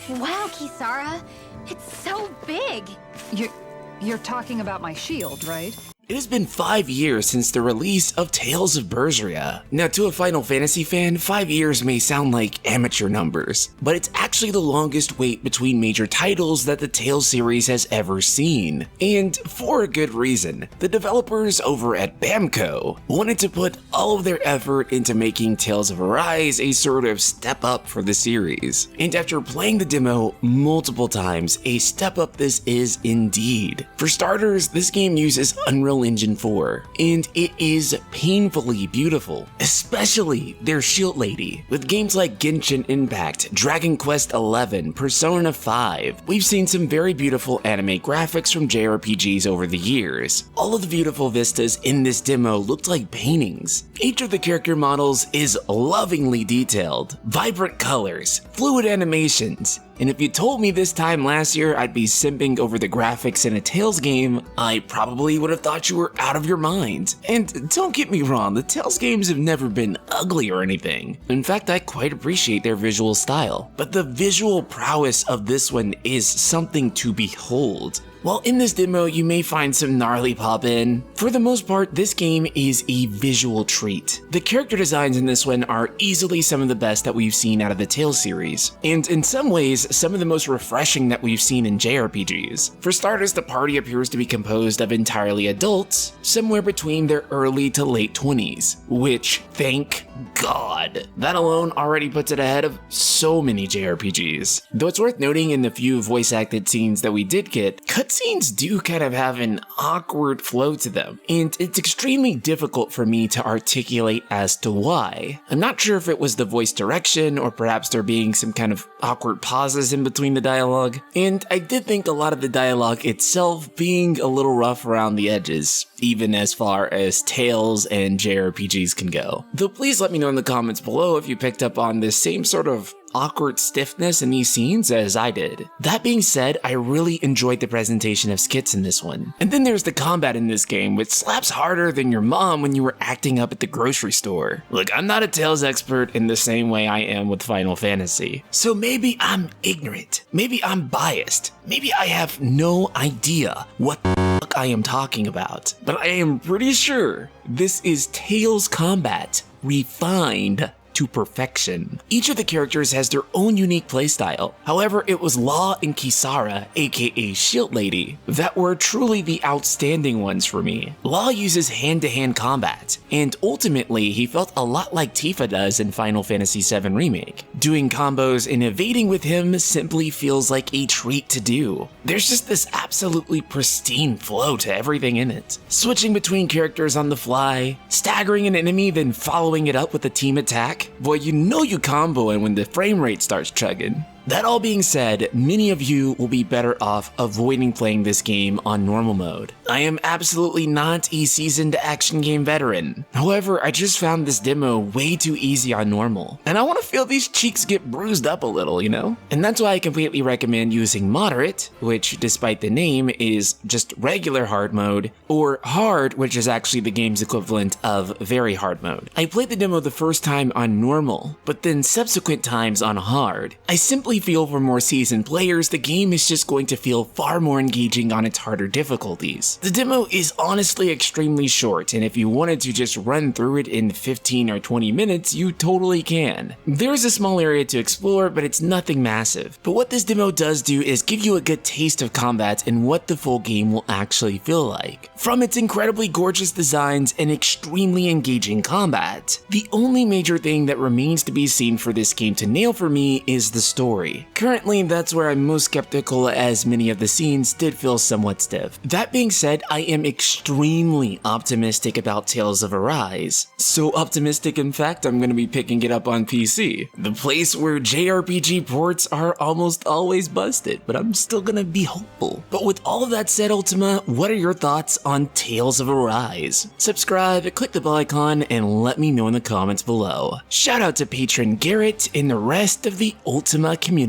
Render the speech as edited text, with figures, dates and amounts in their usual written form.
Wow, Kisara, it's so big. You're talking about my shield, right? It has been 5 years since the release of Tales of Berseria. Now, to a Final Fantasy fan, 5 years may sound like amateur numbers, but it's actually the longest wait between major titles that the Tales series has ever seen. And for a good reason. The developers over at Bamco wanted to put all of their effort into making Tales of Arise a sort of step up for the series. And after playing the demo multiple times, a step up this is indeed. For starters, this game uses Unreal Engine 4, and it is painfully beautiful, especially their Shield Lady. With games like Genshin Impact, Dragon Quest XI, Persona 5, we've seen some very beautiful anime graphics from JRPGs over the years. All of the beautiful vistas in this demo looked like paintings. Each of the character models is lovingly detailed, vibrant colors, fluid animations, and if you told me this time last year I'd be simping over the graphics in a Tales game, I probably would have thought you were out of your mind. And don't get me wrong, the Tales games have never been ugly or anything. In fact, I quite appreciate their visual style. But the visual prowess of this one is something to behold. While in this demo, you may find some gnarly pop-in. For the most part, this game is a visual treat. The character designs in this one are easily some of the best that we've seen out of the Tales series, and in some ways, some of the most refreshing that we've seen in JRPGs. For starters, the party appears to be composed of entirely adults, somewhere between their early to late 20s, which, thank God. That alone already puts it ahead of so many JRPGs. Though it's worth noting in the few voice-acted scenes that we did get, cutscenes do kind of have an awkward flow to them, and it's extremely difficult for me to articulate as to why. I'm not sure if it was the voice direction, or perhaps there being some kind of awkward pauses in between the dialogue, and I did think a lot of the dialogue itself being a little rough around the edges, even as far as Tales and JRPGs can go. Though please let me know in the comments below if you picked up on this same sort of awkward stiffness in these scenes as I did. That being said, I really enjoyed the presentation of skits in this one. And then there's the combat in this game, which slaps harder than your mom when you were acting up at the grocery store. Look, I'm not a Tales expert in the same way I am with Final Fantasy, so maybe I'm ignorant, maybe I'm biased, maybe I have no idea what the fuck I am talking about, but I am pretty sure this is Tales combat refined to perfection. Each of the characters has their own unique playstyle. However, it was Law and Kisara, aka Shield Lady, that were truly the outstanding ones for me. Law uses hand-to-hand combat, and ultimately he felt a lot like Tifa does in Final Fantasy VII Remake. Doing combos and evading with him simply feels like a treat to do. There's just this absolutely pristine flow to everything in it. Switching between characters on the fly, staggering an enemy then following it up with a team attack. Boy, you know you comboing when the frame rate starts chugging. That all being said, many of you will be better off avoiding playing this game on normal mode. I am absolutely not a seasoned action game veteran. However, I just found this demo way too easy on normal, and I want to feel these cheeks get bruised up a little, you know? And that's why I completely recommend using moderate, which despite the name is just regular hard mode, or hard, which is actually the game's equivalent of very hard mode. I played the demo the first time on normal, but then subsequent times on hard. I simply feel for more seasoned players, the game is just going to feel far more engaging on its harder difficulties. The demo is honestly extremely short, and if you wanted to just run through it in 15 or 20 minutes, you totally can. There's a small area to explore, but it's nothing massive. But what this demo does do is give you a good taste of combat and what the full game will actually feel like. From its incredibly gorgeous designs and extremely engaging combat, the only major thing that remains to be seen for this game to nail for me is the story. Currently, that's where I'm most skeptical, as many of the scenes did feel somewhat stiff. That being said, I am extremely optimistic about Tales of Arise. So optimistic, in fact, I'm going to be picking it up on PC, the place where JRPG ports are almost always busted, but I'm still going to be hopeful. But with all of that said, Ultima, what are your thoughts on Tales of Arise? Subscribe, click the bell icon, and let me know in the comments below. Shout out to patron Garrett and the rest of the Ultima community.